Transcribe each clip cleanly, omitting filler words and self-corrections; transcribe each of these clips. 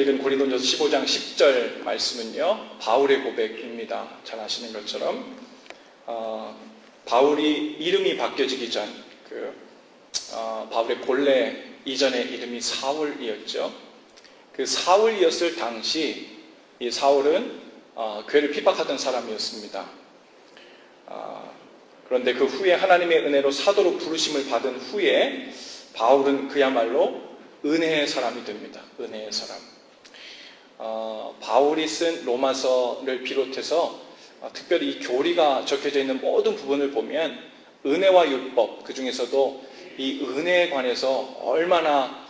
오늘 읽은 고린도전서 15장 10절 말씀은요, 바울의 고백입니다. 잘 아시는 것처럼 바울이 이름이 바뀌어지기 전 바울의 본래 이전의 이름이 사울이었죠. 그 사울이었을 당시 이 사울은 교회를 핍박하던 사람이었습니다. 그런데 그 후에 하나님의 은혜로 사도로 부르심을 받은 후에 바울은 그야말로 은혜의 사람이 됩니다. 은혜의 사람. 바울이 쓴 로마서를 비롯해서 특별히 이 교리가 적혀져 있는 모든 부분을 보면 은혜와 율법, 그 중에서도 이 은혜에 관해서 얼마나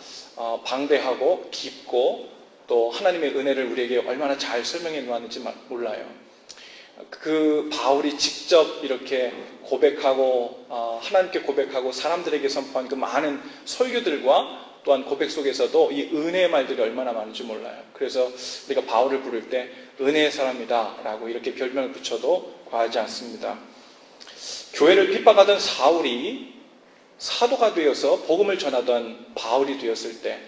방대하고 깊고 또 하나님의 은혜를 우리에게 얼마나 잘 설명해 놓았는지 몰라요. 그 바울이 직접 이렇게 고백하고 하나님께 고백하고 사람들에게 선포한 그 많은 설교들과 또한 고백 속에서도 이 은혜의 말들이 얼마나 많은지 몰라요. 그래서 우리가 바울을 부를 때 은혜의 사람이다 라고 이렇게 별명을 붙여도 과하지 않습니다. 교회를 핍박하던 사울이 사도가 되어서 복음을 전하던 바울이 되었을 때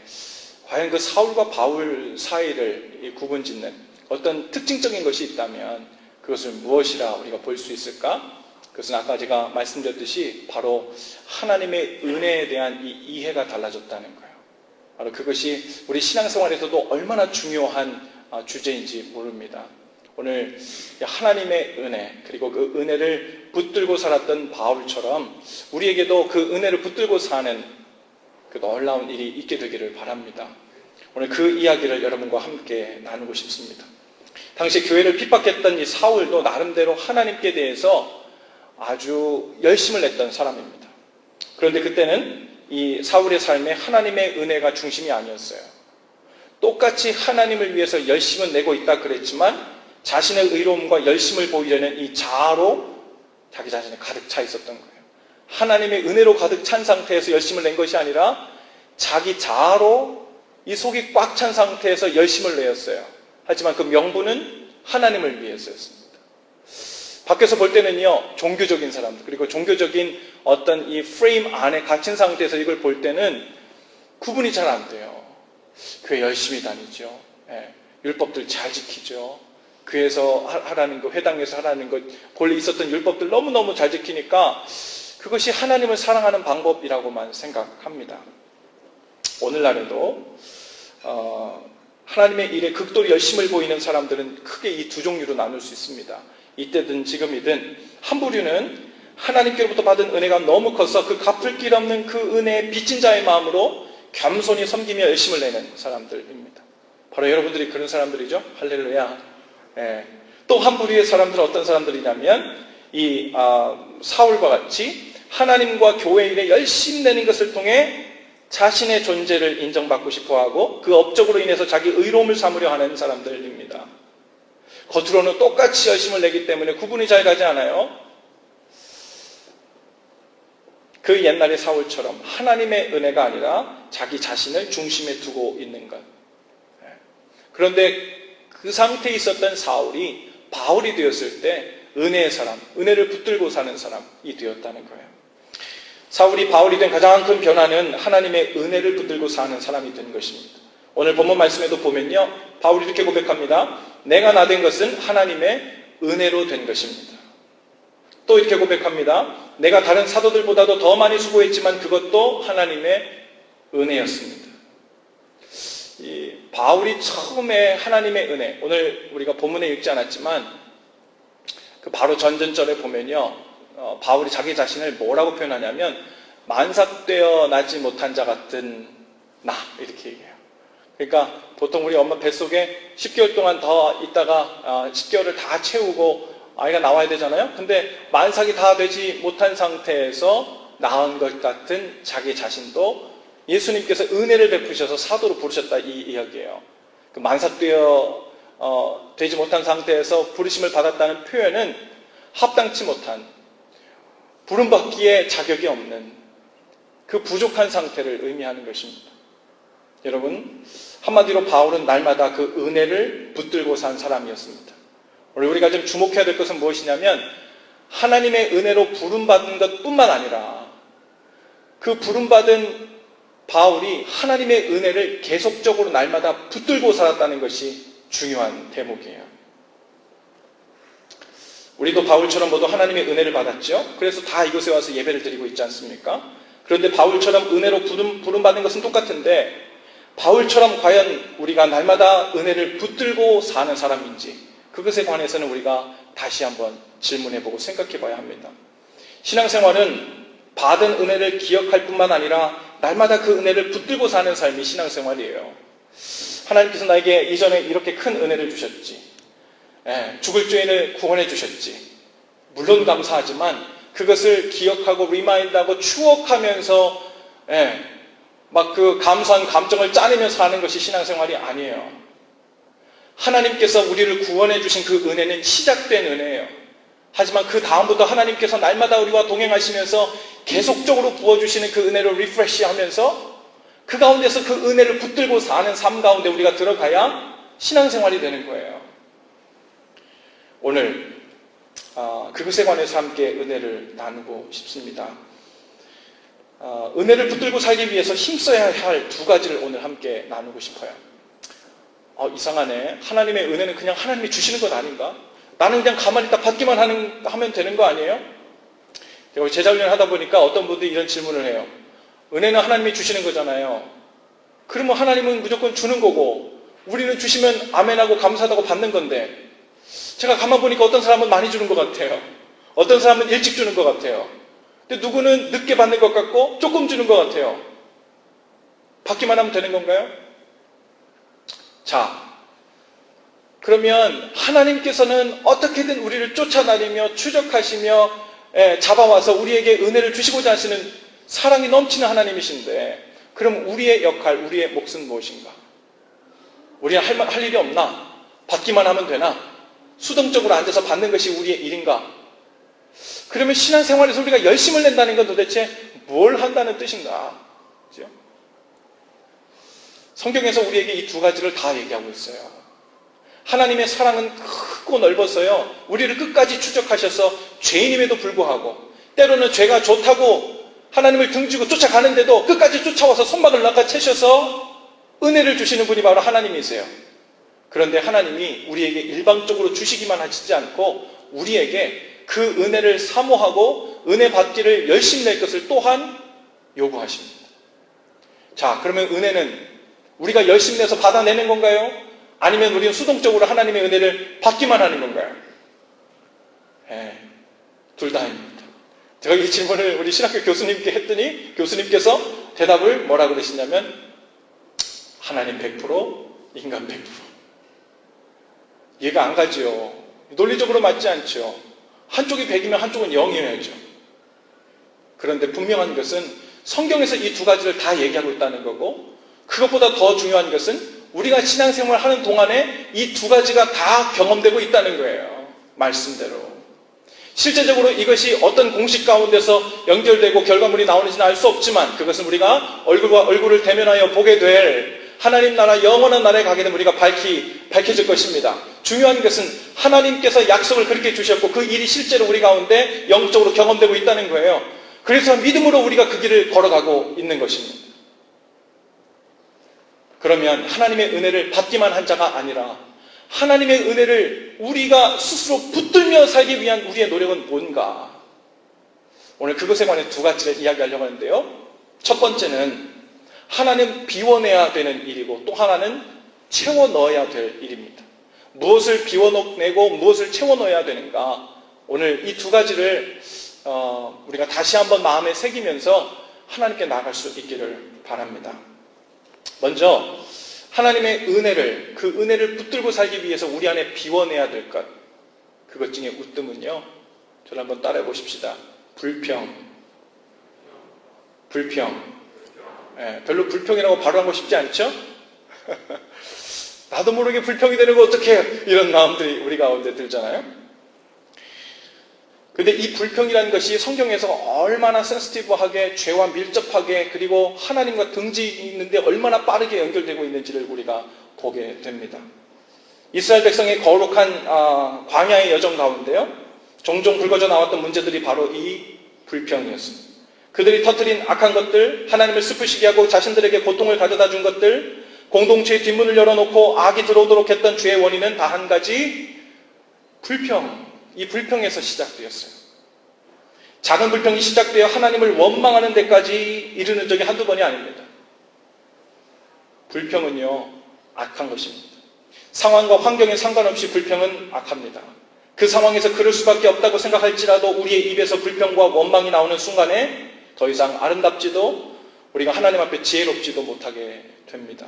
과연 그 사울과 바울 사이를 구분짓는 어떤 특징적인 것이 있다면 그것을 무엇이라 우리가 볼 수 있을까? 그것은 아까 제가 말씀드렸듯이 바로 하나님의 은혜에 대한 이 이해가 달라졌다는 거예요. 바로 그것이 우리 신앙생활에서도 얼마나 중요한 주제인지 모릅니다. 오늘 하나님의 은혜, 그리고 그 은혜를 붙들고 살았던 바울처럼 우리에게도 그 은혜를 붙들고 사는 그 놀라운 일이 있게 되기를 바랍니다. 오늘 그 이야기를 여러분과 함께 나누고 싶습니다. 당시 교회를 핍박했던 이 사울도 나름대로 하나님께 대해서 아주 열심을 냈던 사람입니다. 그런데 그때는 이 사울의 삶에 하나님의 은혜가 중심이 아니었어요. 똑같이 하나님을 위해서 열심을 내고 있다 그랬지만 자신의 의로움과 열심을 보이려는 이 자아로 자기 자신이 가득 차 있었던 거예요. 하나님의 은혜로 가득 찬 상태에서 열심을 낸 것이 아니라 자기 자아로 이 속이 꽉 찬 상태에서 열심을 내었어요. 하지만 그 명분은 하나님을 위해서였습니다. 밖에서 볼 때는요, 종교적인 사람들, 그리고 종교적인 어떤 이 프레임 안에 갇힌 상태에서 이걸 볼 때는 구분이 잘 안 돼요. 교회 열심히 다니죠. 율법들 잘 지키죠. 교회에서 하라는 거, 회당에서 하라는 것, 본래 있었던 율법들 너무너무 잘 지키니까 그것이 하나님을 사랑하는 방법이라고만 생각합니다. 오늘날에도 하나님의 일에 극도로 열심을 보이는 사람들은 크게 이 두 종류로 나눌 수 있습니다. 이때든 지금이든 한 부류는 하나님께로부터 받은 은혜가 너무 커서 그 갚을 길 없는 그 은혜에 빚진 자의 마음으로 겸손히 섬기며 열심을 내는 사람들입니다. 바로 여러분들이 그런 사람들이죠. 할렐루야. 또 한 부류의 사람들은 어떤 사람들이냐면 이 사울과 같이 하나님과 교회 일에 열심히 내는 것을 통해 자신의 존재를 인정받고 싶어하고 그 업적으로 인해서 자기 의로움을 삼으려 하는 사람들입니다. 겉으로는 똑같이 열심을 내기 때문에 구분이 잘 가지 않아요. 그 옛날의 사울처럼 하나님의 은혜가 아니라 자기 자신을 중심에 두고 있는 것. 그런데 그 상태에 있었던 사울이 바울이 되었을 때 은혜의 사람, 은혜를 붙들고 사는 사람이 되었다는 거예요. 사울이 바울이 된 가장 큰 변화는 하나님의 은혜를 붙들고 사는 사람이 된 것입니다. 오늘 본문 말씀에도 보면요, 바울이 이렇게 고백합니다. 내가 나 된 것은 하나님의 은혜로 된 것입니다. 또 이렇게 고백합니다. 내가 다른 사도들보다도 더 많이 수고했지만 그것도 하나님의 은혜였습니다. 이 바울이 처음에 하나님의 은혜, 오늘 우리가 본문에 읽지 않았지만 그 바로 전전절에 보면요, 바울이 자기 자신을 뭐라고 표현하냐면 만삭되어 나지 못한 자 같은 나, 이렇게 얘기해요. 그러니까 보통 우리 엄마 뱃속에 10개월 동안 더 있다가 10개월을 다 채우고 아이가 나와야 되잖아요. 근데 만삭이 다 되지 못한 상태에서 낳은 것 같은 자기 자신도 예수님께서 은혜를 베푸셔서 사도로 부르셨다, 이 이야기예요. 그 만삭되어 되지 못한 상태에서 부르심을 받았다는 표현은 합당치 못한, 부름받기에 자격이 없는 그 부족한 상태를 의미하는 것입니다. 여러분, 한마디로 바울은 날마다 그 은혜를 붙들고 산 사람이었습니다. 오늘 우리가 좀 주목해야 될 것은 무엇이냐면 하나님의 은혜로 부름받은 것뿐만 아니라 그 부름받은 바울이 하나님의 은혜를 계속적으로 날마다 붙들고 살았다는 것이 중요한 대목이에요. 우리도 바울처럼 모두 하나님의 은혜를 받았죠. 그래서 다 이곳에 와서 예배를 드리고 있지 않습니까? 그런데 바울처럼 은혜로 부름받는 것은 똑같은데 바울처럼 과연 우리가 날마다 은혜를 붙들고 사는 사람인지 그것에 관해서는 우리가 다시 한번 질문해보고 생각해봐야 합니다. 신앙생활은 받은 은혜를 기억할 뿐만 아니라 날마다 그 은혜를 붙들고 사는 삶이 신앙생활이에요. 하나님께서 나에게 이전에 이렇게 큰 은혜를 주셨지. 죽을 죄인을 구원해 주셨지. 물론 감사하지만 그것을 기억하고 리마인드하고 추억하면서 막 그 감사한 감정을 짜내면서 사는 것이 신앙생활이 아니에요. 하나님께서 우리를 구원해 주신 그 은혜는 시작된 은혜예요. 하지만 그 다음부터 하나님께서 날마다 우리와 동행하시면서 계속적으로 부어주시는 그 은혜를 리프레시하면서 그 가운데서 그 은혜를 붙들고 사는 삶 가운데 우리가 들어가야 신앙생활이 되는 거예요. 오늘 그것에 관해서 함께 은혜를 나누고 싶습니다. 은혜를 붙들고 살기 위해서 힘써야 할 두 가지를 오늘 함께 나누고 싶어요. 이상하네. 하나님의 은혜는 그냥 하나님이 주시는 것 아닌가? 나는 그냥 가만히 딱 받기만 하면 되는 거 아니에요? 제가 제자훈련 하다 보니까 어떤 분들이 이런 질문을 해요. 은혜는 하나님이 주시는 거잖아요. 그러면 하나님은 무조건 주는 거고 우리는 주시면 아멘하고 감사하다고 받는 건데 제가 가만 보니까 어떤 사람은 많이 주는 것 같아요. 어떤 사람은 일찍 주는 것 같아요. 근데 누구는 늦게 받는 것 같고 조금 주는 것 같아요. 받기만 하면 되는 건가요? 자, 그러면 하나님께서는 어떻게든 우리를 쫓아다니며 추적하시며 잡아와서 우리에게 은혜를 주시고자 하시는 사랑이 넘치는 하나님이신데 그럼 우리의 역할, 우리의 몫은 무엇인가? 우리는 할 일이 없나? 받기만 하면 되나? 수동적으로 앉아서 받는 것이 우리의 일인가? 그러면 신앙생활에서 우리가 열심을 낸다는 건 도대체 뭘 한다는 뜻인가? 그렇죠? 성경에서 우리에게 이 두 가지를 다 얘기하고 있어요. 하나님의 사랑은 크고 넓어서요. 우리를 끝까지 추적하셔서 죄인임에도 불구하고 때로는 죄가 좋다고 하나님을 등지고 쫓아가는데도 끝까지 쫓아와서 손막을 낚아채셔서 은혜를 주시는 분이 바로 하나님이세요. 그런데 하나님이 우리에게 일방적으로 주시기만 하시지 않고 우리에게 그 은혜를 사모하고 은혜 받기를 열심히 낼 것을 또한 요구하십니다. 자, 그러면 은혜는 우리가 열심히 내서 받아내는 건가요? 아니면 우리는 수동적으로 하나님의 은혜를 받기만 하는 건가요? 둘 다입니다. 제가 이 질문을 우리 신학교 교수님께 했더니 교수님께서 대답을 뭐라 그러시냐면 하나님 100%, 인간 100%. 이해가 안 가죠. 논리적으로 맞지 않죠. 한쪽이 100이면 한쪽은 0이어야죠. 그런데 분명한 것은 성경에서 이 두 가지를 다 얘기하고 있다는 거고 그것보다 더 중요한 것은 우리가 신앙생활 하는 동안에 이 두 가지가 다 경험되고 있다는 거예요. 말씀대로. 실제적으로 이것이 어떤 공식 가운데서 연결되고 결과물이 나오는지는 알 수 없지만 그것은 우리가 얼굴과 얼굴을 대면하여 보게 될 하나님 나라 영원한 나라에 가게 되면 우리가 밝혀질 것입니다. 중요한 것은 하나님께서 약속을 그렇게 주셨고 그 일이 실제로 우리 가운데 영적으로 경험되고 있다는 거예요. 그래서 믿음으로 우리가 그 길을 걸어가고 있는 것입니다. 그러면 하나님의 은혜를 받기만 한 자가 아니라 하나님의 은혜를 우리가 스스로 붙들며 살기 위한 우리의 노력은 뭔가? 오늘 그것에 관해 두 가지를 이야기하려고 하는데요. 첫 번째는 하나는 비워내야 되는 일이고 또 하나는 채워 넣어야 될 일입니다. 무엇을 비워내고 무엇을 채워 넣어야 되는가? 오늘 이 두 가지를 우리가 다시 한번 마음에 새기면서 하나님께 나아갈 수 있기를 바랍니다. 먼저 하나님의 은혜를 그 은혜를 붙들고 살기 위해서 우리 안에 비워내야 될 것 그것 중에 우뜸은요. 저를 한번 따라해 보십시다. 불평. 별로 불평이라고 바로 하고 싶지 않죠? 나도 모르게 불평이 되는 거 어떡해 이런 마음들이 우리 가운데 들잖아요. 근데 이 불평이라는 것이 성경에서 얼마나 센시티브하게 죄와 밀접하게 그리고 하나님과 등지 있는데 얼마나 빠르게 연결되고 있는지를 우리가 보게 됩니다. 이스라엘 백성의 거룩한 광야의 여정 가운데요. 종종 불거져 나왔던 문제들이 바로 이 불평이었습니다. 그들이 터뜨린 악한 것들, 하나님을 슬프시게 하고 자신들에게 고통을 가져다 준 것들, 공동체의 뒷문을 열어놓고 악이 들어오도록 했던 죄의 원인은 다 한 가지, 불평. 이 불평에서 시작되었어요. 작은 불평이 시작되어 하나님을 원망하는 데까지 이르는 적이 한두 번이 아닙니다. 불평은요, 악한 것입니다. 상황과 환경에 상관없이 불평은 악합니다. 그 상황에서 그럴 수밖에 없다고 생각할지라도 우리의 입에서 불평과 원망이 나오는 순간에 더 이상 아름답지도 우리가 하나님 앞에 지혜롭지도 못하게 됩니다.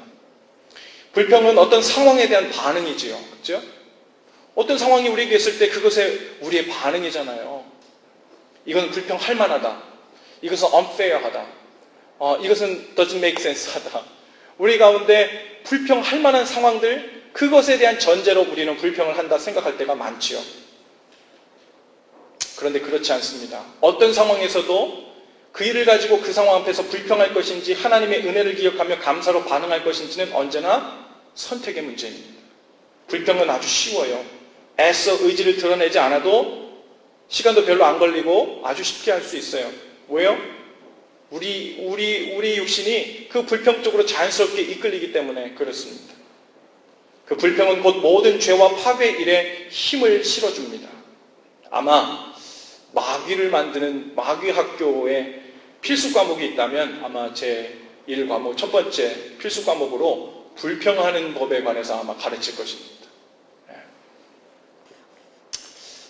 불평은 어떤 상황에 대한 반응이지요. 그렇죠? 어떤 상황이 우리에게 있을 때 그것에 우리의 반응이잖아요. 이건 불평할 만하다. 이것은 unfair하다. 이것은 doesn't make sense 하다. 우리 가운데 불평할 만한 상황들, 그것에 대한 전제로 우리는 불평을 한다 생각할 때가 많지요. 그런데 그렇지 않습니다. 어떤 상황에서도 그 일을 가지고 그 상황 앞에서 불평할 것인지 하나님의 은혜를 기억하며 감사로 반응할 것인지는 언제나 선택의 문제입니다. 불평은 아주 쉬워요. 애써 의지를 드러내지 않아도 시간도 별로 안 걸리고 아주 쉽게 할 수 있어요. 왜요? 우리 육신이 그 불평 쪽으로 자연스럽게 이끌리기 때문에 그렇습니다. 그 불평은 곧 모든 죄와 파괴의 일에 힘을 실어줍니다. 아마 마귀를 만드는 마귀 학교에 필수 과목이 있다면 아마 제 1과목, 첫 번째 필수 과목으로 불평하는 법에 관해서 아마 가르칠 것입니다.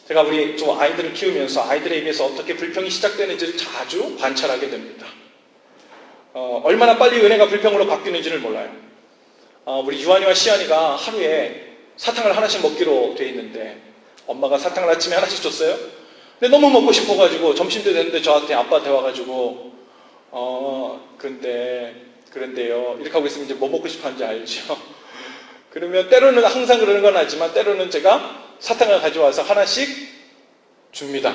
제가 우리 좀 아이들을 키우면서 아이들의 입에서 어떻게 불평이 시작되는지를 자주 관찰하게 됩니다. 얼마나 빨리 은혜가 불평으로 바뀌는지를 몰라요. 우리 유한이와 시안이가 하루에 사탕을 하나씩 먹기로 돼 있는데 엄마가 사탕을 아침에 하나씩 줬어요. 근데 너무 먹고 싶어가지고 점심도 됐는데 저한테 아빠한테 와가지고 그런데요 이렇게 하고 있으면 이제 뭐 먹고 싶어 하는지 알죠? 그러면 때로는 항상 그러는 건 아니지만 때로는 제가 사탕을 가져와서 하나씩 줍니다.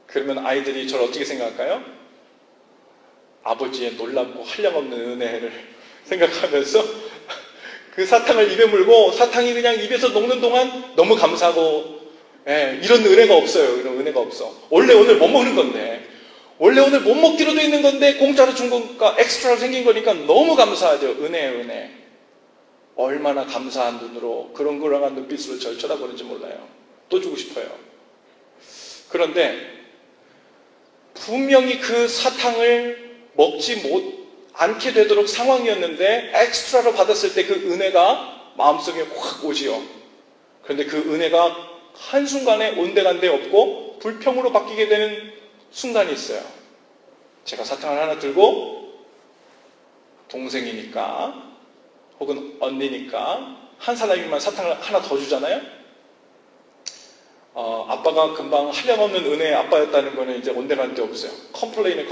그러면 아이들이 저를 어떻게 생각할까요? 아버지의 놀랍고 한량없는 은혜를 생각하면서 그 사탕을 입에 물고 사탕이 그냥 입에서 녹는 동안 너무 감사하고 이런 은혜가 없어요. 이런 은혜가 없어. 원래 오늘 못 먹는 건데 원래 오늘 못 먹기로 돼 있는 건데 공짜로 준 거니까 엑스트라로 생긴 거니까 너무 감사하죠. 은혜. 얼마나 감사한 눈으로 그런 눈빛으로 절 쳐다보는지 몰라요. 또 주고 싶어요. 그런데 분명히 그 사탕을 먹지 않게 되도록 상황이었는데 엑스트라로 받았을 때 그 은혜가 마음속에 확 오지요. 그런데 그 은혜가 한순간에 온데간데 없고 불평으로 바뀌게 되는 순간이 있어요. 제가 사탕을 하나 들고 동생이니까 혹은 언니니까 한 사람이면 사탕을 하나 더 주잖아요. 아빠가 금방 한량없는 은혜의 아빠였다는 거는 이제 온데간데 없어요. 컴플레인에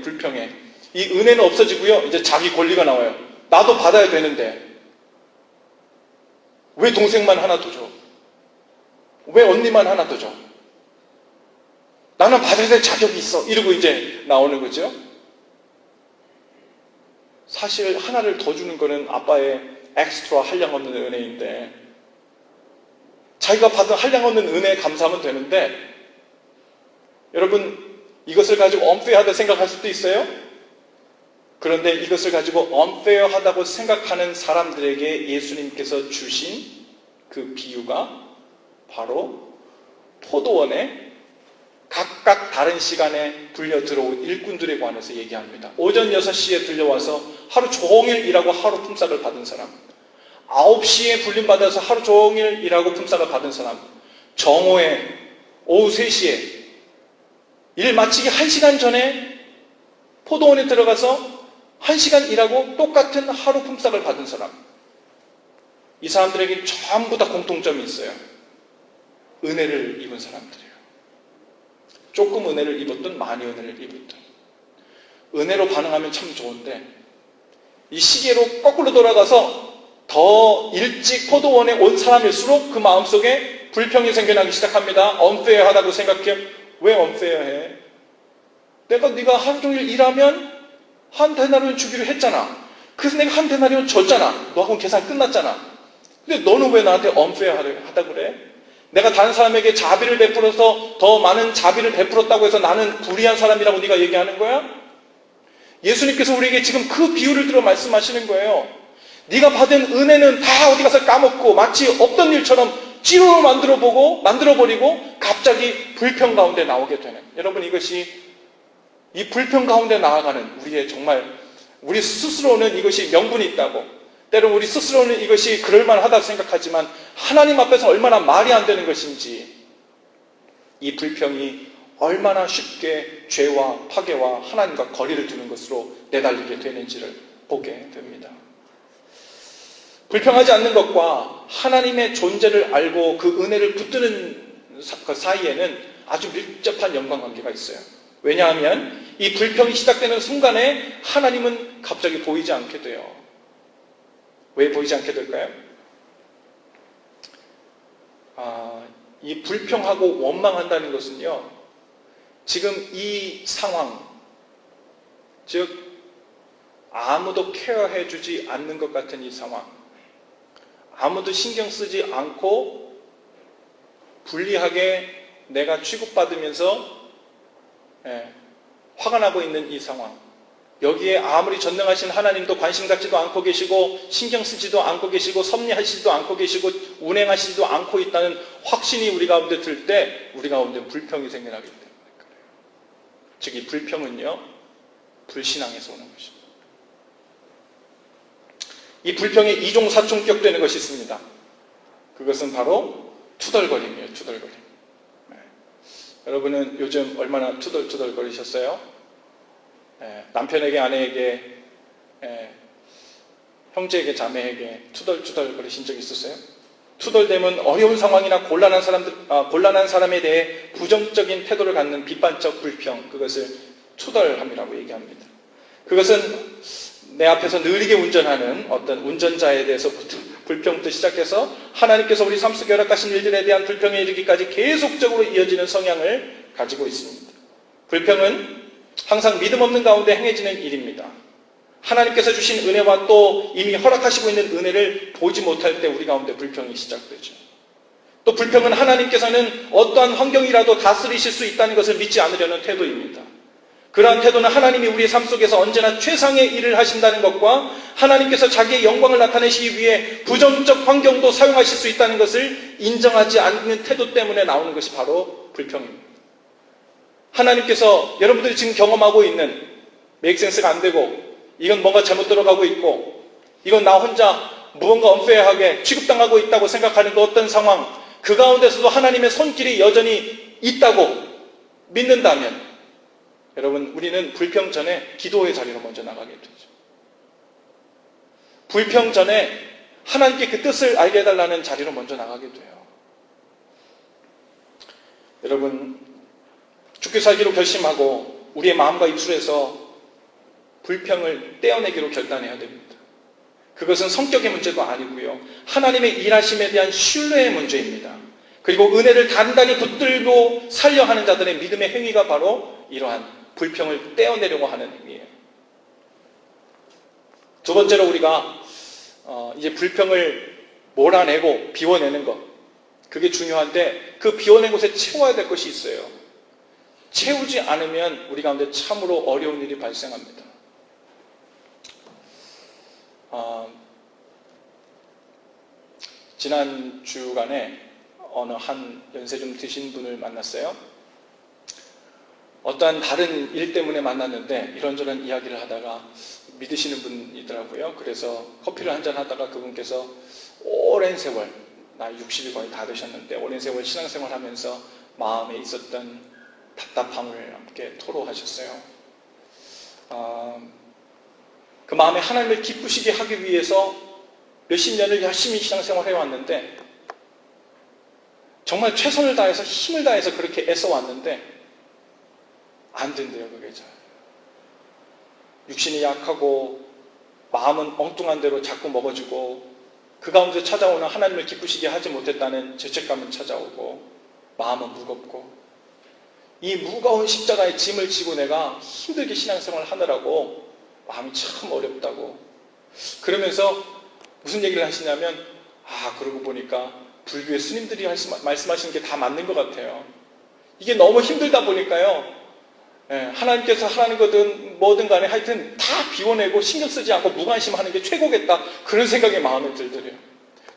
불평해. 이 은혜는 없어지고요. 이제 자기 권리가 나와요. 나도 받아야 되는데 왜 동생만 하나 더 줘? 왜 언니만 하나 더 줘? 나는 받아야 될 자격이 있어. 이러고 이제 나오는 거죠. 사실 하나를 더 주는 거는 아빠의 엑스트라 한량없는 은혜인데 자기가 받은 한량없는 은혜에 감사하면 되는데 여러분 이것을 가지고 unfair하다 생각할 수도 있어요. 그런데 이것을 가지고 unfair하다고 생각하는 사람들에게 예수님께서 주신 그 비유가 바로 포도원에 각각 다른 시간에 불려 들어온 일꾼들에 관해서 얘기합니다. 오전 6시에 들려와서 하루 종일 일하고 하루 품삯을 받은 사람, 9시에 불림받아서 하루 종일 일하고 품삯을 받은 사람, 정오에 오후 3시에 일 마치기 1시간 전에 포도원에 들어가서 1시간 일하고 똑같은 하루 품삯을 받은 사람. 이 사람들에게 전부 다 공통점이 있어요. 은혜를 입은 사람들이에요. 조금 은혜를 입었든 많이 은혜를 입었든 은혜로 반응하면 참 좋은데 이 시계로 거꾸로 돌아가서 더 일찍 포도원에 온 사람일수록 그 마음속에 불평이 생겨나기 시작합니다. unfair하다고 생각해. 왜 unfair해? 네가 하루 종일 일하면 한 데나리온 주기로 했잖아. 그래서 내가 한 데나리온 줬잖아. 너하고는 계산 끝났잖아. 근데 너는 왜 나한테 unfair하다 그래? 내가 다른 사람에게 자비를 베풀어서 더 많은 자비를 베풀었다고 해서 나는 불의한 사람이라고 네가 얘기하는 거야? 예수님께서 우리에게 지금 그 비유를 들어 말씀하시는 거예요. 네가 받은 은혜는 다 어디 가서 까먹고 마치 없던 일처럼 찌루로 만들어버리고 갑자기 불평 가운데 나오게 되는, 여러분, 이것이 이 불평 가운데 나아가는 우리의 정말, 우리 스스로는 이것이 명분이 있다고, 때로는 우리 스스로는 이것이 그럴만하다고 생각하지만 하나님 앞에서 얼마나 말이 안 되는 것인지, 이 불평이 얼마나 쉽게 죄와 파괴와 하나님과 거리를 두는 것으로 내달리게 되는지를 보게 됩니다. 불평하지 않는 것과 하나님의 존재를 알고 그 은혜를 붙드는 그 사이에는 아주 밀접한 연관관계가 있어요. 왜냐하면 이 불평이 시작되는 순간에 하나님은 갑자기 보이지 않게 돼요. 왜 보이지 않게 될까요? 이 불평하고 원망한다는 것은요, 지금 이 상황, 즉 아무도 케어해주지 않는 것 같은 이 상황, 아무도 신경 쓰지 않고 불리하게 내가 취급받으면서 화가 나고 있는 이 상황, 여기에 아무리 전능하신 하나님도 관심 갖지도 않고 계시고 신경 쓰지도 않고 계시고 섭리하시지도 않고 계시고 운행하시지도 않고 있다는 확신이 우리 가운데 들 때 우리 가운데 불평이 생겨나기 때문에 그래요. 즉 이 불평은요, 불신앙에서 오는 것입니다. 이 불평에 이종사촌격 되는 것이 있습니다. 그것은 바로 투덜거림이에요. 투덜거림. 여러분은 요즘 얼마나 투덜투덜거리셨어요? 남편에게, 아내에게, 형제에게, 자매에게 투덜투덜거리신 적 있었어요? 투덜대면 어려운 상황이나 곤란한 사람에 대해 부정적인 태도를 갖는 비판적 불평, 그것을 투덜함이라고 얘기합니다. 그것은 내 앞에서 느리게 운전하는 어떤 운전자에 대해서부터 불평부터 시작해서 하나님께서 우리 삶 속에 허락하신 일들에 대한 불평에 이르기까지 계속적으로 이어지는 성향을 가지고 있습니다. 불평은 항상 믿음 없는 가운데 행해지는 일입니다. 하나님께서 주신 은혜와 또 이미 허락하시고 있는 은혜를 보지 못할 때 우리 가운데 불평이 시작되죠. 또 불평은 하나님께서는 어떠한 환경이라도 다스리실 수 있다는 것을 믿지 않으려는 태도입니다. 그러한 태도는 하나님이 우리의 삶 속에서 언제나 최상의 일을 하신다는 것과 하나님께서 자기의 영광을 나타내시기 위해 부정적 환경도 사용하실 수 있다는 것을 인정하지 않는 태도 때문에 나오는 것이 바로 불평입니다. 하나님께서 여러분들이 지금 경험하고 있는 메이크센스가 안 되고 이건 뭔가 잘못 들어가고 있고 이건 나 혼자 무언가 언페어하게 취급당하고 있다고 생각하는 그 어떤 상황, 그 가운데서도 하나님의 손길이 여전히 있다고 믿는다면 여러분, 우리는 불평 전에 기도의 자리로 먼저 나가게 되죠. 불평 전에 하나님께 그 뜻을 알게 해달라는 자리로 먼저 나가게 돼요. 여러분, 죽게 살기로 결심하고 우리의 마음과 입술에서 불평을 떼어내기로 결단해야 됩니다. 그것은 성격의 문제도 아니고요, 하나님의 일하심에 대한 신뢰의 문제입니다. 그리고 은혜를 단단히 붙들고 살려 하는 자들의 믿음의 행위가 바로 이러한 불평을 떼어내려고 하는 행위예요. 두 번째로 우리가 이제 불평을 몰아내고 비워내는 것, 그게 중요한데 그 비워낸 곳에 채워야 될 것이 있어요. 채우지 않으면 우리 가운데 참으로 어려운 일이 발생합니다. 지난 주간에 어느 한 연세 좀 드신 분을 만났어요. 어떠한 다른 일 때문에 만났는데 이런저런 이야기를 하다가 믿으시는 분이더라고요. 그래서 커피를 한잔 하다가 그분께서 오랜 세월, 나이 60이 거의 다 되셨는데 오랜 세월 신앙생활 하면서 마음에 있었던 답답함을 함께 토로하셨어요. 그 마음에 하나님을 기쁘시게 하기 위해서 몇십 년을 열심히 신앙생활 해왔는데 정말 최선을 다해서 힘을 다해서 그렇게 애써왔는데 안 된대요, 그게 잘. 육신이 약하고 마음은 엉뚱한 대로 자꾸 먹어주고 그 가운데 찾아오는 하나님을 기쁘시게 하지 못했다는 죄책감은 찾아오고 마음은 무겁고 이 무거운 십자가의 짐을 지고 내가 힘들게 신앙생활을 하느라고 마음이 참 어렵다고 그러면서 무슨 얘기를 하시냐면 그러고 보니까 불교의 스님들이 말씀하시는 게 다 맞는 것 같아요. 이게 너무 힘들다 보니까요. 하나님께서 하라는 거든 뭐든 간에 하여튼 다 비워내고 신경 쓰지 않고 무관심하는 게 최고겠다. 그런 생각이 마음에 들더래요.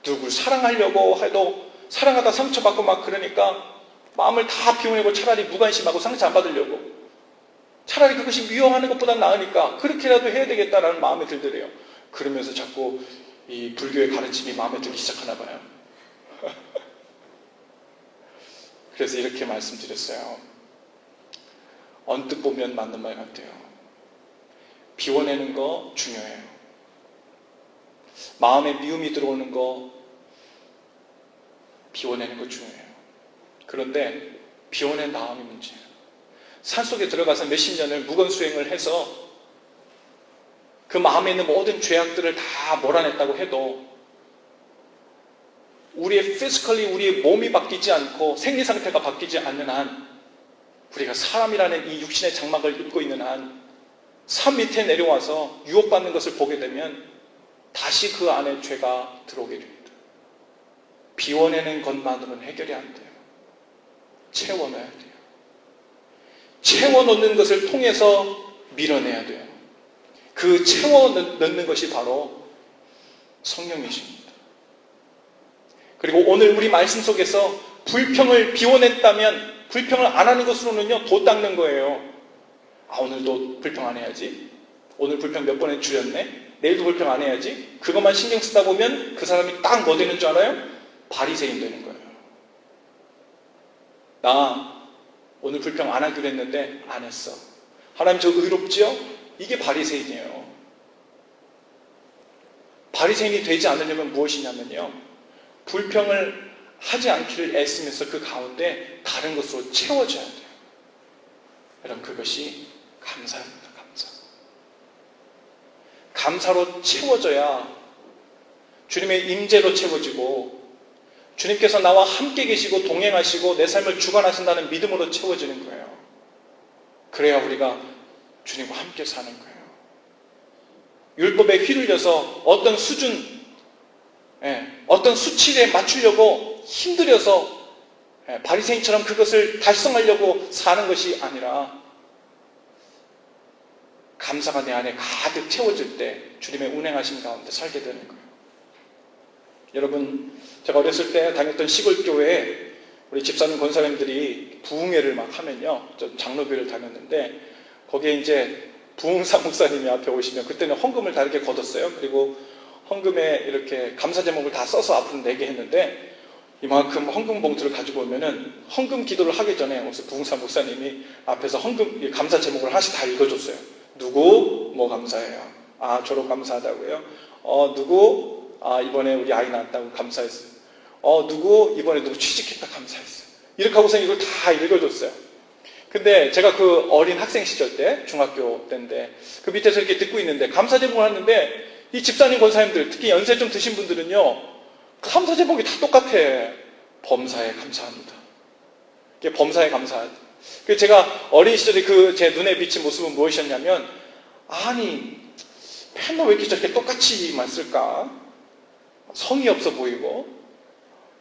누굴 사랑하려고 해도 사랑하다 상처받고 막 그러니까 마음을 다 비워내고 차라리 무관심하고 상처 안 받으려고. 차라리 그것이 미워하는 것보다 나으니까 그렇게라도 해야 되겠다라는 마음에 들더래요. 그러면서 자꾸 이 불교의 가르침이 마음에 들기 시작하나 봐요. 그래서 이렇게 말씀드렸어요. 언뜻 보면 맞는 말 같아요. 비워내는 거 중요해요. 마음에 미움이 들어오는 거 비워내는 거 중요해요. 그런데 비워낸 다음이 문제예요. 산속에 들어가서 몇십 년을 무건수행을 해서 그 마음에 있는 모든 죄악들을 다 몰아냈다고 해도 우리의 피지컬리 우리의 몸이 바뀌지 않고 생리 상태가 바뀌지 않는 한 우리가 사람이라는 이 육신의 장막을 입고 있는 한 산 밑에 내려와서 유혹받는 것을 보게 되면 다시 그 안에 죄가 들어오게 됩니다. 비워내는 것만으로는 해결이 안 돼요. 채워넣어야 돼요. 채워넣는 것을 통해서 밀어내야 돼요. 그 채워넣는 것이 바로 성령이십니다. 그리고 오늘 우리 말씀 속에서 불평을 비워냈다면 불평을 안 하는 것으로는요, 도 닦는 거예요. 오늘도 불평 안 해야지. 오늘 불평 몇 번에 줄였네. 내일도 불평 안 해야지. 그것만 신경 쓰다 보면 그 사람이 딱 뭐 되는 줄 알아요? 바리새인 되는 거예요. 나 오늘 불평 안 하기로 했는데 안 했어. 하나님 저 의롭지요? 이게 바리새인이에요. 바리새인이 되지 않으려면 무엇이냐면요, 불평을 하지 않기를 애쓰면서 그 가운데 다른 것으로 채워줘야 돼요. 여러분, 그것이 감사입니다. 감사. 감사로 채워져야 주님의 임재로 채워지고 주님께서 나와 함께 계시고 동행하시고 내 삶을 주관하신다는 믿음으로 채워지는 거예요. 그래야 우리가 주님과 함께 사는 거예요. 율법에 휘둘려서 어떤 수준, 어떤 수치에 맞추려고 힘들여서 바리새인처럼 그것을 달성하려고 사는 것이 아니라 감사가 내 안에 가득 채워질 때 주님의 운행하심 가운데 살게 되는 거예요. 여러분, 제가 어렸을 때 다녔던 시골 교회에 우리 집사님 권사님들이 부흥회를 막 하면요, 저 장로교회를 다녔는데 거기에 이제 부흥사 목사님이 앞에 오시면 그때는 헌금을 다 이렇게 걷었어요. 그리고 헌금에 이렇게 감사 제목을 다 써서 앞으로 내게 했는데 이만큼 헌금 봉투를 가지고 오면은 헌금 기도를 하기 전에 그래서 부흥사 목사님이 앞에서 헌금 감사 제목을 하나씩 다 읽어줬어요. 누구 뭐 감사해요. 졸업 감사하다고요. 누구 이번에 우리 아이 낳았다고 감사했어요. 누구 이번에 누구 취직했다 감사했어요. 이렇게 하고서 이걸 다 읽어줬어요. 근데 제가 그 어린 학생 시절 때 중학교 때인데 그 밑에서 이렇게 듣고 있는데 감사 제목을 하는데 이 집사님 권사님들 특히 연세 좀 드신 분들은요, 감사 제목이 다 똑같아. 범사에 감사합니다. 이게 범사에 감사합니다. 그래서 제가 어린 시절에 그 제 눈에 비친 모습은 무엇이었냐면, 아니 펜을 왜 이렇게 저렇게 똑같이만 쓸까? 성의 없어 보이고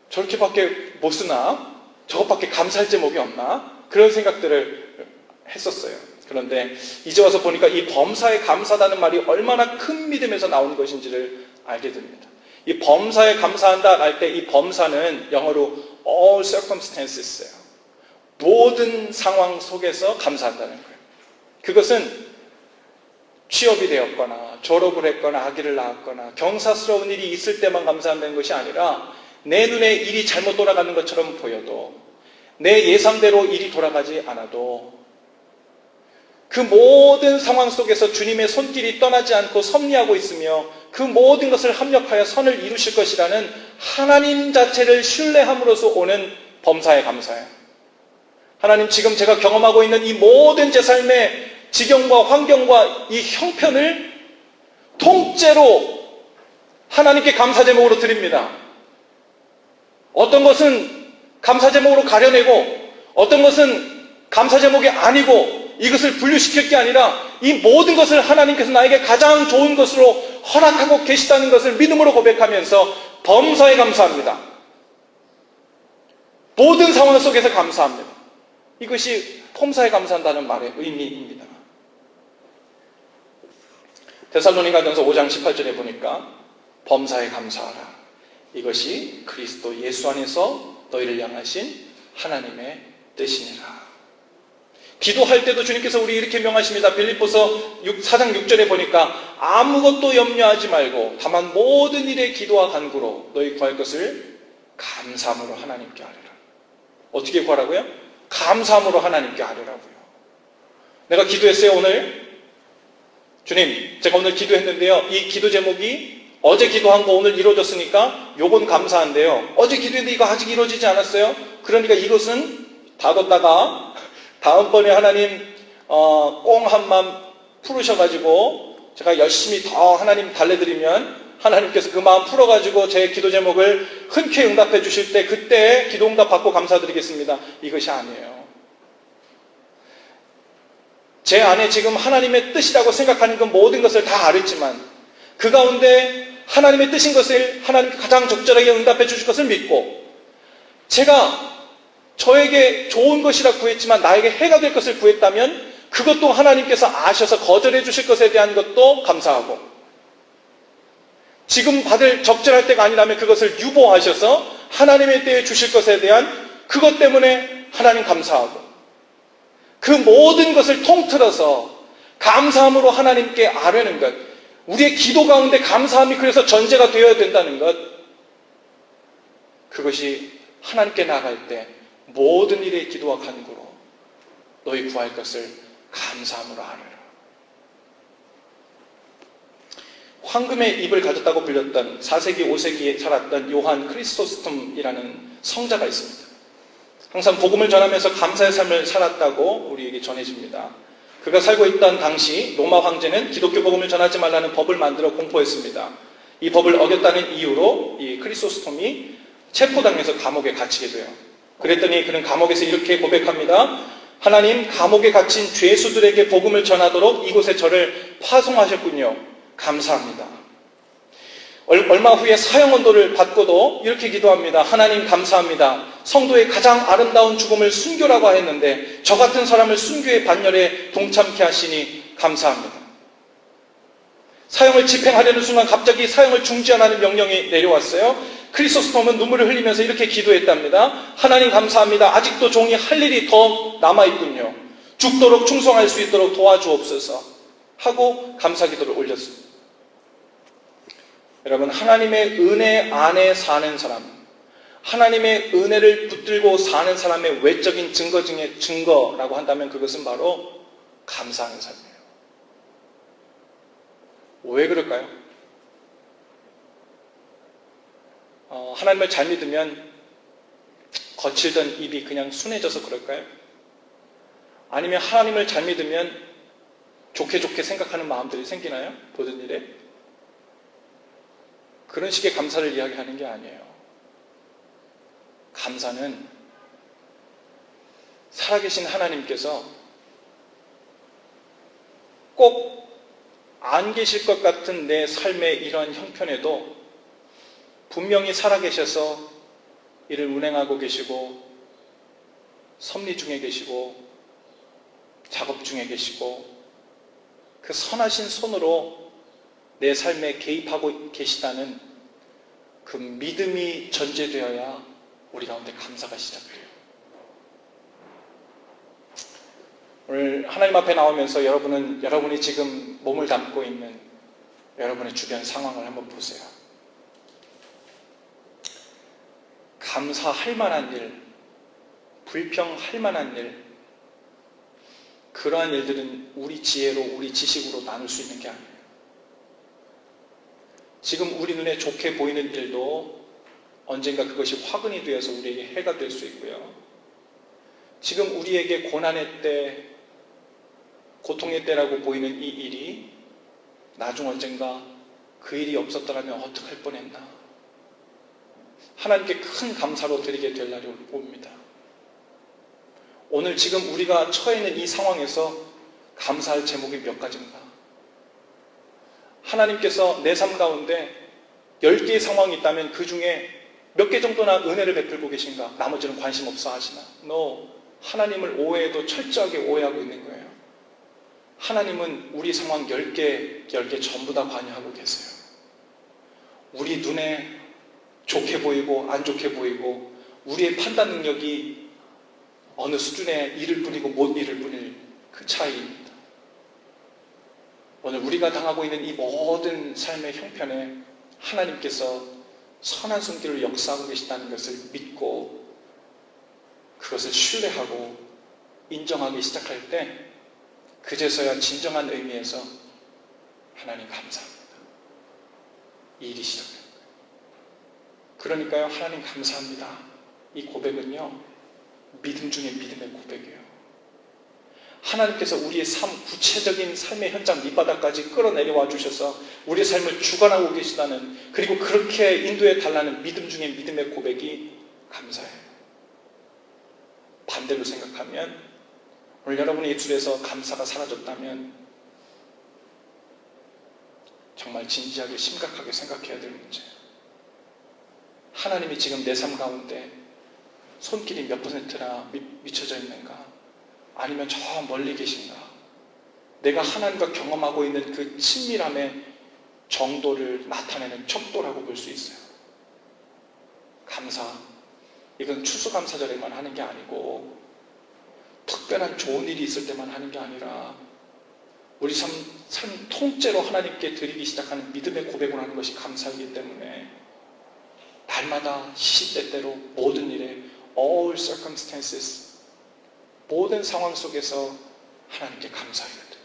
저렇게밖에 못 쓰나? 저것밖에 감사할 제목이 없나? 그런 생각들을 했었어요. 그런데 이제 와서 보니까 이 범사에 감사하다는 말이 얼마나 큰 믿음에서 나오는 것인지를 알게 됩니다. 이 범사에 감사한다 할 때 이 범사는 영어로 all circumstances예요. 모든 상황 속에서 감사한다는 거예요. 그것은 취업이 되었거나 졸업을 했거나 아기를 낳았거나 경사스러운 일이 있을 때만 감사한다는 것이 아니라 내 눈에 일이 잘못 돌아가는 것처럼 보여도 내 예상대로 일이 돌아가지 않아도 그 모든 상황 속에서 주님의 손길이 떠나지 않고 섭리하고 있으며 그 모든 것을 합력하여 선을 이루실 것이라는 하나님 자체를 신뢰함으로써 오는 범사에 감사해요. 하나님, 지금 제가 경험하고 있는 이 모든 제 삶의 지경과 환경과 이 형편을 통째로 하나님께 감사 제목으로 드립니다. 어떤 것은 감사 제목으로 가려내고 어떤 것은 감사 제목이 아니고 이것을 분류시킬 게 아니라 이 모든 것을 하나님께서 나에게 가장 좋은 것으로 허락하고 계시다는 것을 믿음으로 고백하면서 범사에 감사합니다. 모든 상황 속에서 감사합니다. 이것이 범사에 감사한다는 말의 의미입니다. 데살로니가전서 5장 18절에 보니까 범사에 감사하라. 이것이 그리스도 예수 안에서 너희를 향하신 하나님의 뜻이니라. 기도할 때도 주님께서 우리 이렇게 명하십니다. 빌립보서 4장 6절에 보니까 아무것도 염려하지 말고 다만 모든 일에 기도와 간구로 너희 구할 것을 감사함으로 하나님께 하리라. 어떻게 구하라고요? 감사함으로 하나님께 하리라고요. 내가 기도했어요 오늘. 주님, 제가 오늘 기도했는데요. 이 기도 제목이 어제 기도한 거 오늘 이루어졌으니까 요건 감사한데요. 어제 기도했는데 이거 아직 이루어지지 않았어요. 그러니까 이것은 놔뒀다가 다음번에 하나님 꽁 한 마음 풀으셔가지고 제가 열심히 더 하나님 달래드리면 하나님께서 그 마음 풀어가지고 제 기도 제목을 흔쾌히 응답해 주실 때 그때 기도 응답 받고 감사드리겠습니다. 이것이 아니에요. 제 안에 지금 하나님의 뜻이라고 생각하는 그 모든 것을 다 알았지만 그 가운데 하나님의 뜻인 것을 하나님께 가장 적절하게 응답해 주실 것을 믿고 제가 저에게 좋은 것이라 구했지만 나에게 해가 될 것을 구했다면 그것도 하나님께서 아셔서 거절해 주실 것에 대한 것도 감사하고 지금 받을 적절할 때가 아니라면 그것을 유보하셔서 하나님의 때에 주실 것에 대한 그것 때문에 하나님 감사하고 그 모든 것을 통틀어서 감사함으로 하나님께 아뢰는 것, 우리의 기도 가운데 감사함이 그래서 전제가 되어야 된다는 것, 그것이 하나님께 나아갈 때 모든 일의 기도와 간구로 너희 구할 것을 감사함으로 하느라. 황금의 입을 가졌다고 불렸던 4세기, 5세기에 살았던 요한 크리소스톰이라는 성자가 있습니다. 항상 복음을 전하면서 감사의 삶을 살았다고 우리에게 전해집니다. 그가 살고 있던 당시 로마 황제는 기독교 복음을 전하지 말라는 법을 만들어 공포했습니다. 이 법을 어겼다는 이유로 이 크리소스톰이 체포당해서 감옥에 갇히게 돼요. 그랬더니 그는 감옥에서 이렇게 고백합니다. 하나님, 감옥에 갇힌 죄수들에게 복음을 전하도록 이곳에 저를 파송하셨군요. 감사합니다. 얼마 후에 사형언도를 받고도 이렇게 기도합니다. 하나님 감사합니다. 성도의 가장 아름다운 죽음을 순교라고 했는데 저 같은 사람을 순교의 반열에 동참케 하시니 감사합니다. 사형을 집행하려는 순간 갑자기 사형을 중지하라는 명령이 내려왔어요. 크리소스톰은 눈물을 흘리면서 이렇게 기도했답니다. 하나님 감사합니다. 아직도 종이 할 일이 더 남아있군요. 죽도록 충성할 수 있도록 도와주옵소서 하고 감사기도를 올렸습니다. 여러분, 하나님의 은혜 안에 사는 사람, 하나님의 은혜를 붙들고 사는 사람의 외적인 증거 중에 증거라고 한다면 그것은 바로 감사하는 삶이에요. 왜 그럴까요? 하나님을 잘 믿으면 거칠던 입이 그냥 순해져서 그럴까요? 아니면 하나님을 잘 믿으면 좋게 생각하는 마음들이 생기나요? 모든 일에? 그런 식의 감사를 이야기하는 게 아니에요. 감사는 살아계신 하나님께서 꼭 안 계실 것 같은 내 삶의 이러한 형편에도 분명히 살아계셔서 이를 운행하고 계시고 섭리 중에 계시고 작업 중에 계시고 그 선하신 손으로 내 삶에 개입하고 계시다는 그 믿음이 전제되어야 우리 가운데 감사가 시작돼요. 오늘 하나님 앞에 나오면서 여러분이 지금 몸을 담고 있는 여러분의 주변 상황을 한번 보세요. 감사할 만한 일, 불평할 만한 일, 그러한 일들은 우리 지혜로, 우리 지식으로 나눌 수 있는 게 아니에요. 지금 우리 눈에 좋게 보이는 일도 언젠가 그것이 화근이 되어서 우리에게 해가 될 수 있고요. 지금 우리에게 고난의 때, 고통의 때라고 보이는 이 일이 나중 언젠가 그 일이 없었더라면 어떡할 뻔했나. 하나님께 큰 감사로 드리게 될 날이 옵니다. 오늘 지금 우리가 처해 있는 이 상황에서 감사할 제목이 몇 가지인가? 하나님께서 내 삶 가운데 10개의 상황이 있다면 그 중에 몇 개 정도나 은혜를 베풀고 계신가? 나머지는 관심 없어 하시나? No. 하나님을 오해해도 철저하게 오해하고 있는 거예요. 하나님은 우리 상황 10개 전부 다 관여하고 계세요. 우리 눈에 좋게 보이고 안 좋게 보이고 우리의 판단 능력이 어느 수준의 일을 뿐이고 못 일을 뿐일 그 차이입니다. 오늘 우리가 당하고 있는 이 모든 삶의 형편에 하나님께서 선한 손길을 역사하고 계시다는 것을 믿고 그것을 신뢰하고 인정하기 시작할 때 그제서야 진정한 의미에서 하나님 감사합니다. 이 일이 시작됩니다. 그러니까요, 하나님 감사합니다. 이 고백은요, 믿음 중에 믿음의 고백이에요. 하나님께서 우리의 구체적인 삶의 현장 밑바닥까지 끌어내려와 주셔서 우리의 삶을 주관하고 계시다는, 그리고 그렇게 인도해 달라는 믿음 중에 믿음의 고백이 감사해요. 반대로 생각하면 오늘 여러분의 입술에서 감사가 사라졌다면 정말 진지하게 심각하게 생각해야 될 문제예요. 하나님이 지금 내 삶 가운데 손길이 몇 %나 미쳐져 있는가? 아니면 저 멀리 계신가? 내가 하나님과 경험하고 있는 그 친밀함의 정도를 나타내는 척도라고 볼 수 있어요. 감사, 이건 추수감사절에만 하는 게 아니고 특별한 좋은 일이 있을 때만 하는 게 아니라 우리 삶 통째로 하나님께 드리기 시작하는 믿음의 고백을 하는 것이 감사이기 때문에 날마다 시시때때로 모든 일에 all circumstances, 모든 상황 속에서 하나님께 감사해야 돼요.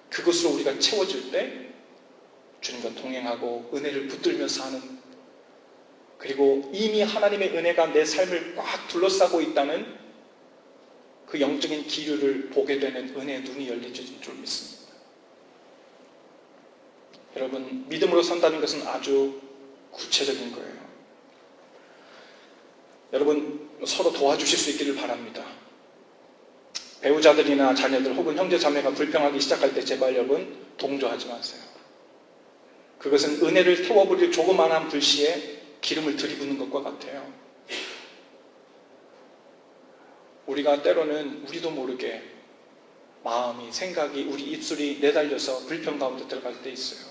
그것으로 우리가 채워질 때 주님과 동행하고 은혜를 붙들며 사는, 그리고 이미 하나님의 은혜가 내 삶을 꽉 둘러싸고 있다는 그 영적인 기류를 보게 되는 은혜의 눈이 열리질 줄 믿습니다. 여러분, 믿음으로 산다는 것은 아주 구체적인 거예요. 여러분, 서로 도와주실 수 있기를 바랍니다. 배우자들이나 자녀들 혹은 형제 자매가 불평하기 시작할 때 제발 여러분 동조하지 마세요. 그것은 은혜를 태워버릴 조그마한 불씨에 기름을 들이붓는 것과 같아요. 우리가 때로는 우리도 모르게 마음이, 생각이, 우리 입술이 내달려서 불평 가운데 들어갈 때 있어요.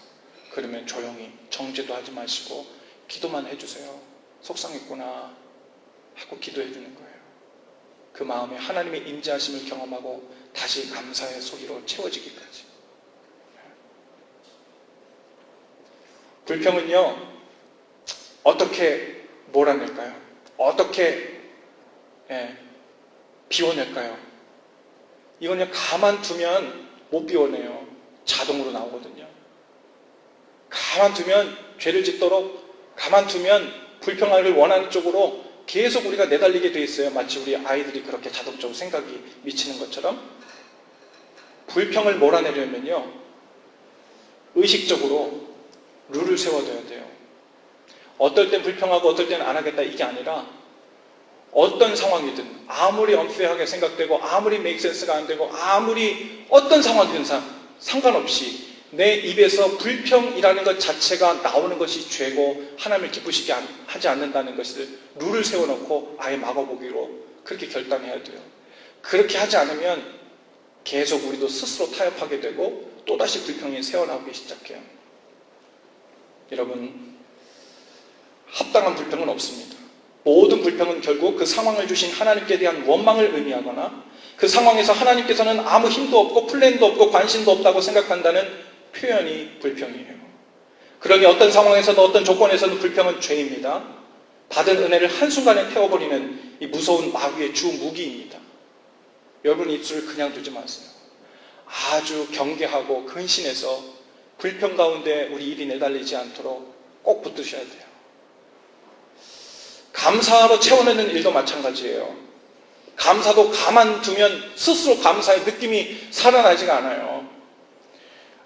그러면 조용히 정죄도 하지 마시고 기도만 해주세요. 속상했구나 하고 기도해 주는 거예요. 그 마음에 하나님의 임재하심을 경험하고 다시 감사의 소리로 채워지기까지. 불평은요, 어떻게 몰아낼까요? 어떻게 비워낼까요? 이건요, 가만두면 못 비워내요. 자동으로 나오거든요. 가만두면 죄를 짓도록, 가만두면 불평하기를 원하는 쪽으로 계속 우리가 내달리게 돼 있어요. 마치 우리 아이들이 그렇게 자동적으로 생각이 미치는 것처럼. 불평을 몰아내려면요, 의식적으로 룰을 세워둬야 돼요. 어떨 땐 불평하고 어떨 때는 안 하겠다, 이게 아니라 어떤 상황이든 아무리 unfair하게 생각되고 아무리 make sense가 안 되고 아무리 어떤 상황이든 상관없이 내 입에서 불평이라는 것 자체가 나오는 것이 죄고 하나님을 기쁘시게 하지 않는다는 것을 룰을 세워놓고 아예 막아보기로 그렇게 결단해야 돼요. 그렇게 하지 않으면 계속 우리도 스스로 타협하게 되고 또다시 불평이 새어나오기 시작해요. 여러분, 합당한 불평은 없습니다. 모든 불평은 결국 그 상황을 주신 하나님께 대한 원망을 의미하거나 그 상황에서 하나님께서는 아무 힘도 없고 플랜도 없고 관심도 없다고 생각한다는 표현이 불평이에요. 그러니 어떤 상황에서도 어떤 조건에서도 불평은 죄입니다. 받은 은혜를 한순간에 태워버리는 이 무서운 마귀의 주 무기입니다. 여러분 입술을 그냥 두지 마세요. 아주 경계하고 근신해서 불평 가운데 우리 입이 내달리지 않도록 꼭 붙드셔야 돼요. 감사로 채워내는 일도 마찬가지예요. 감사도 가만두면 스스로 감사의 느낌이 살아나지가 않아요.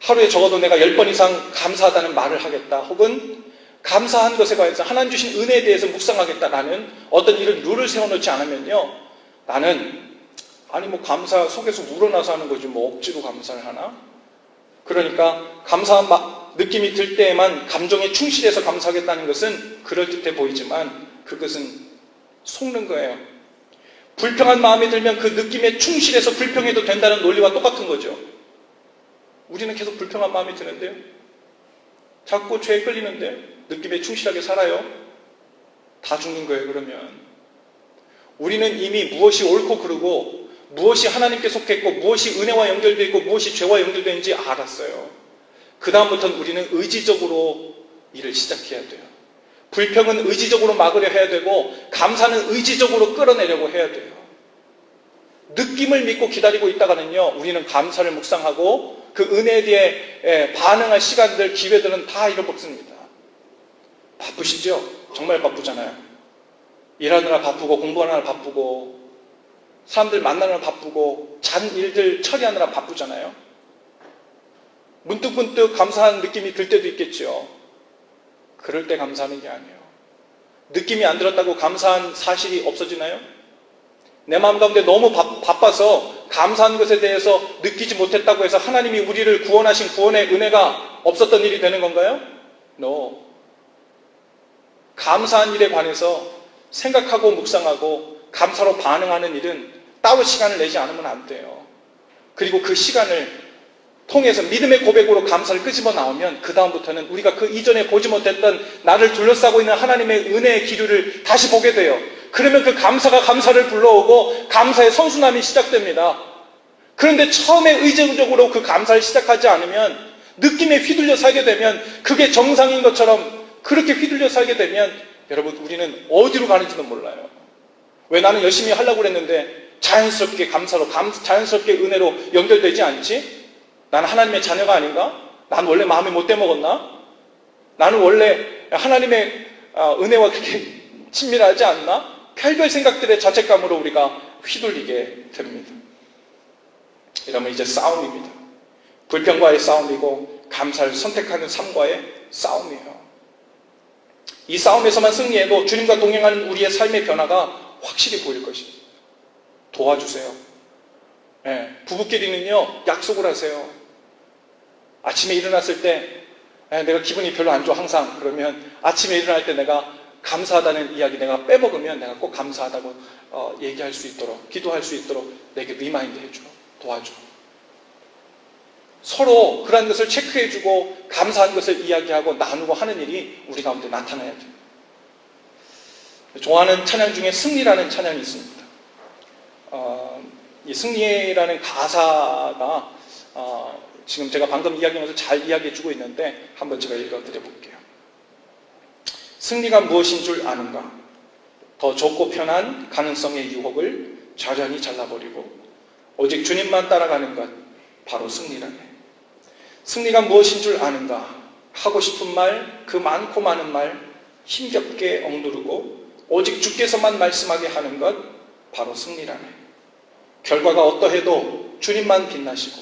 하루에 적어도 내가 10번 이상 감사하다는 말을 하겠다, 혹은 감사한 것에 관해서 하나님 주신 은혜에 대해서 묵상하겠다라는 어떤 이런 룰을 세워놓지 않으면요, 나는 감사 속에서 우러나서 하는 거지 뭐 억지로 감사를 하나? 그러니까 감사한 느낌이 들 때에만 감정에 충실해서 감사하겠다는 것은 그럴듯해 보이지만 그것은 속는 거예요. 불평한 마음이 들면 그 느낌에 충실해서 불평해도 된다는 논리와 똑같은 거죠. 우리는 계속 불평한 마음이 드는데요. 자꾸 죄에 끌리는데요. 느낌에 충실하게 살아요. 다 죽는 거예요, 그러면. 우리는 이미 무엇이 옳고 그르고 무엇이 하나님께 속했고 무엇이 은혜와 연결되어 있고 무엇이 죄와 연결되어 있는지 알았어요. 그 다음부터는 우리는 의지적으로 일을 시작해야 돼요. 불평은 의지적으로 막으려 해야 되고 감사는 의지적으로 끌어내려고 해야 돼요. 느낌을 믿고 기다리고 있다가는요, 우리는 감사를 묵상하고 그 은혜에 대해 반응할 시간들, 기회들은 다 잃어버립니다. 바쁘시죠? 정말 바쁘잖아요. 일하느라 바쁘고 공부하느라 바쁘고 사람들 만나느라 바쁘고 잔 일들 처리하느라 바쁘잖아요. 문득문득 감사한 느낌이 들 때도 있겠죠. 그럴 때 감사하는 게 아니에요. 느낌이 안 들었다고 감사한 사실이 없어지나요? 내 마음 가운데 너무 바빠서 감사한 것에 대해서 느끼지 못했다고 해서 하나님이 우리를 구원하신 구원의 은혜가 없었던 일이 되는 건가요? No. 감사한 일에 관해서 생각하고 묵상하고 감사로 반응하는 일은 따로 시간을 내지 않으면 안 돼요. 그리고 그 시간을 통해서 믿음의 고백으로 감사를 끄집어 나오면 그 다음부터는 우리가 그 이전에 보지 못했던 나를 둘러싸고 있는 하나님의 은혜의 기류를 다시 보게 돼요. 그러면 그 감사가 감사를 불러오고 감사의 선순환이 시작됩니다. 그런데 처음에 의지적으로 그 감사를 시작하지 않으면 느낌에 휘둘려 살게 되면 그게 정상인 것처럼 그렇게 휘둘려 살게 되면 여러분 우리는 어디로 가는지도 몰라요. 왜 나는 열심히 하려고 그랬는데 자연스럽게 감사로 자연스럽게 은혜로 연결되지 않지? 나는 하나님의 자녀가 아닌가? 난 원래 마음에 못돼 먹었나? 나는 원래 하나님의 은혜와 그렇게 친밀하지 않나? 별별 생각들의 자책감으로 우리가 휘둘리게 됩니다. 이러면 이제 싸움입니다. 불평과의 싸움이고 감사를 선택하는 삶과의 싸움이에요. 이 싸움에서만 승리해도 주님과 동행하는 우리의 삶의 변화가 확실히 보일 것입니다. 도와주세요. 네, 부부끼리는요 약속을 하세요. 아침에 일어났을 때 내가 기분이 별로 안 좋아 항상. 그러면 아침에 일어날 때 내가 감사하다는 이야기 내가 빼먹으면 내가 꼭 감사하다고 얘기할 수 있도록 기도할 수 있도록 내게 리마인드 해줘. 도와줘. 서로 그런 것을 체크해주고 감사한 것을 이야기하고 나누고 하는 일이 우리 가운데 나타나야 돼요. 좋아하는 찬양 중에 승리라는 찬양이 있습니다. 이 승리라는 가사가 지금 제가 방금 이야기하면서 잘 이야기해주고 있는데 한번 제가 읽어드려볼게요. 승리가 무엇인 줄 아는가? 더 좁고 편한 가능성의 유혹을 좌전히 잘라버리고 오직 주님만 따라가는 것 바로 승리라네. 승리가 무엇인 줄 아는가? 하고 싶은 말, 그 많고 많은 말 힘겹게 억누르고 오직 주께서만 말씀하게 하는 것 바로 승리라네. 결과가 어떠해도 주님만 빛나시고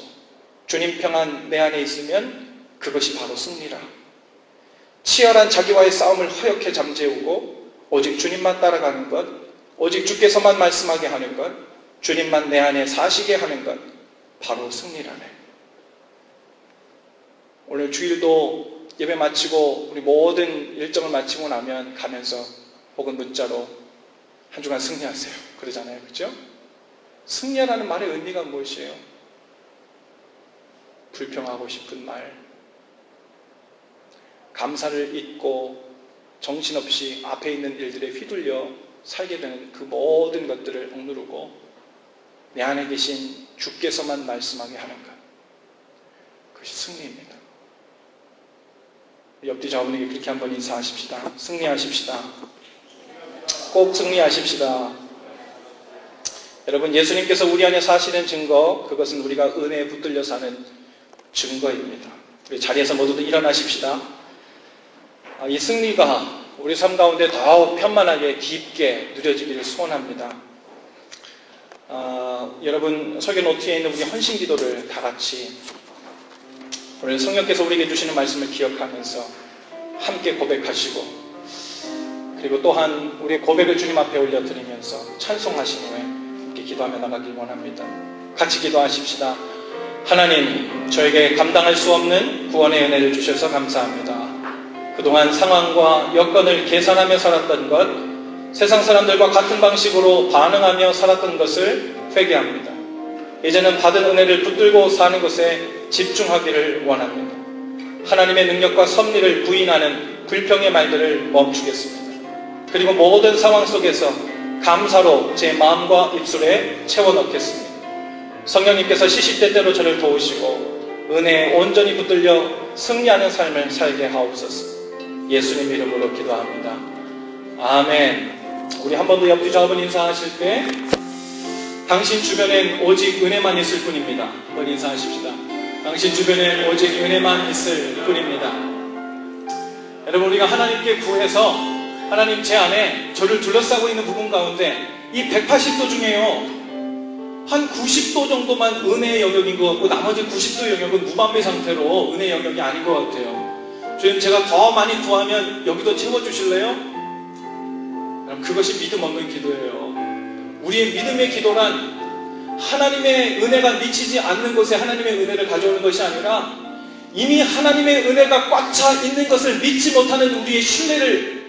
주님 평안 내 안에 있으면 그것이 바로 승리라. 치열한 자기와의 싸움을 허옇게 잠재우고 오직 주님만 따라가는 것, 오직 주께서만 말씀하게 하는 것, 주님만 내 안에 사시게 하는 것 바로 승리라네. 오늘 주일도 예배 마치고 우리 모든 일정을 마치고 나면 가면서 혹은 문자로 한 주간 승리하세요 그러잖아요. 그렇죠? 승리하라는 말의 의미가 무엇이에요? 불평하고 싶은 말, 감사를 잊고 정신없이 앞에 있는 일들에 휘둘려 살게 되는 그 모든 것들을 억누르고 내 안에 계신 주께서만 말씀하게 하는 것, 그것이 승리입니다. 옆뒤 좌우에게 그렇게 한번 인사하십시다. 승리하십시다. 꼭 승리하십시다. 여러분, 예수님께서 우리 안에 사시는 증거, 그것은 우리가 은혜에 붙들려 사는 증거입니다. 우리 자리에서 모두들 일어나십시다. 이 승리가 우리 삶 가운데 더욱 편만하게 깊게 누려지기를 소원합니다. 여러분 설교 노트에 있는 우리 헌신 기도를 다 같이 오늘 성령께서 우리에게 주시는 말씀을 기억하면서 함께 고백하시고 그리고 또한 우리의 고백을 주님 앞에 올려드리면서 찬송하신 후에 함께 기도하며 나가길 원합니다. 같이 기도하십시다. 하나님, 저에게 감당할 수 없는 구원의 은혜를 주셔서 감사합니다. 그동안 상황과 여건을 계산하며 살았던 것, 세상 사람들과 같은 방식으로 반응하며 살았던 것을 회개합니다. 이제는 받은 은혜를 붙들고 사는 것에 집중하기를 원합니다. 하나님의 능력과 섭리를 부인하는 불평의 말들을 멈추겠습니다. 그리고 모든 상황 속에서 감사로 제 마음과 입술에 채워넣겠습니다. 성령님께서 시시때때로 저를 도우시고 은혜에 온전히 붙들려 승리하는 삶을 살게 하옵소서. 예수님 이름으로 기도합니다. 아멘. 우리 한 번 더 옆 뒤좌우분 인사하실 때 당신 주변엔 오직 은혜만 있을 뿐입니다. 한번 인사하십시다. 당신 주변엔 오직 은혜만 있을 뿐입니다. 여러분, 우리가 하나님께 구해서 하나님 제 안에 저를 둘러싸고 있는 부분 가운데 이 180도 중에요, 한 90도 정도만 은혜의 영역인 것 같고 나머지 90도 영역은 무방비 상태로 은혜의 영역이 아닌 것 같아요. 주님, 제가 더 많이 구하면 여기도 채워주실래요? 그럼 그것이 믿음 없는 기도예요. 우리의 믿음의 기도란 하나님의 은혜가 미치지 않는 곳에 하나님의 은혜를 가져오는 것이 아니라 이미 하나님의 은혜가 꽉 차 있는 것을 믿지 못하는 우리의 신뢰를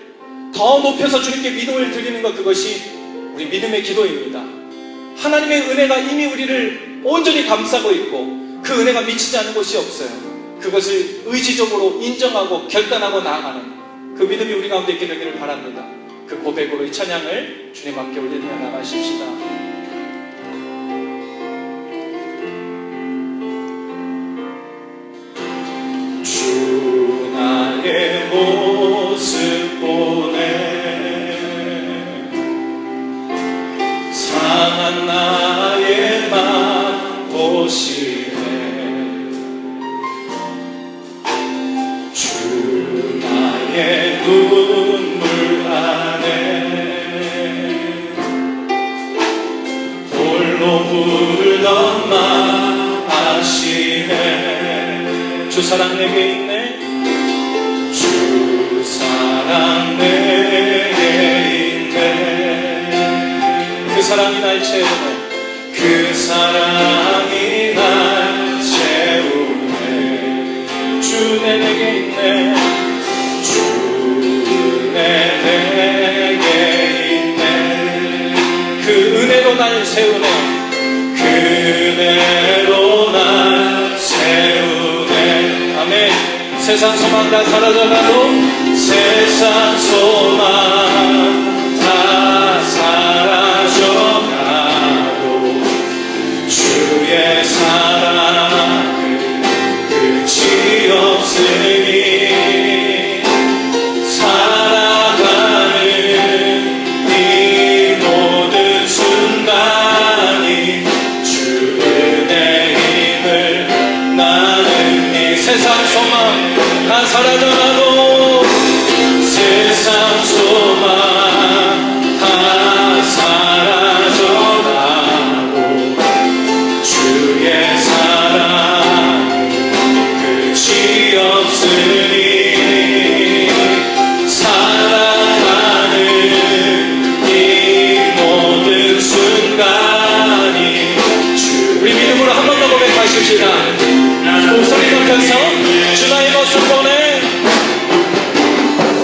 더 높여서 주님께 믿음을 드리는 것, 그것이 우리 믿음의 기도입니다. 하나님의 은혜가 이미 우리를 온전히 감싸고 있고 그 은혜가 미치지 않는 곳이 없어요. 그것을 의지적으로 인정하고 결단하고 나아가는 그 믿음이 우리 가운데 있게 되기를 바랍니다. 그 고백으로 이 찬양을 주님 앞에 올리며 나가십시다. 주 나의 모습 보네, 상한 나의 맘 보시네. 주 나의 눈물 안에 홀로 불던 맘 아시네. 주 사랑 내게 있네. 주 사랑 내게 있네. 그 사랑이 날 채우네. 그 사랑이 날 채우네. 주 내게 있네. 주 내게 있네. 그 은혜로 날 세우네. 그 은혜로 날 세우네. 아멘. 세상 소망 다 사라져가도, 세상 소망 다 사라져가도 주의 사랑은 끝이 없으니 살아가는 이 모든 순간이 주 은혜임을 나는 이 세상 소망 다 사라져가도, 세상 소망 다 사라져가도 주의 사랑 끝이 없으니 살아가는 이 모든 순간이 우리 믿음으로 한 번 더 고백하십시다. 목소리 높여서 주 나의 모습 보네.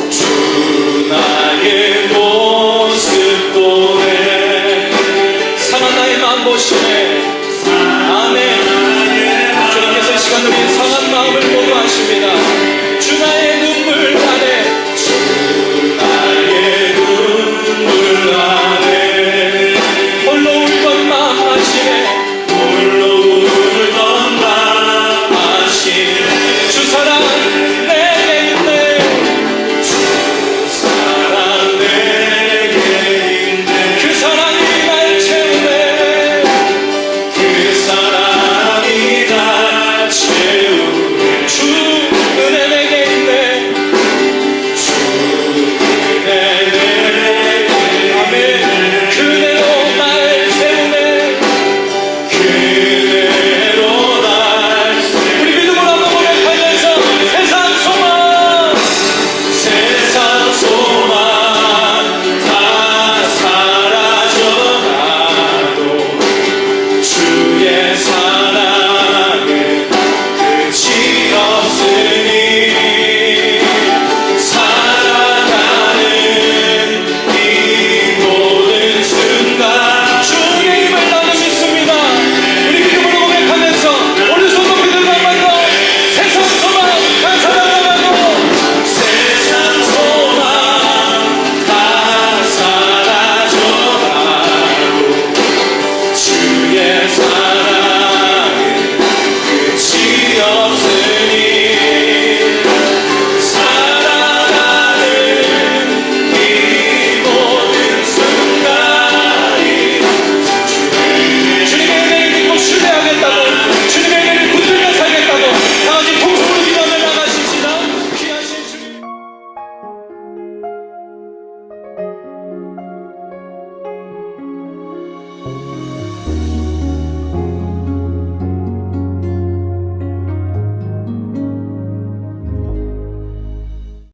주 나의 모습 보네. 상한 나의 마음 보시네.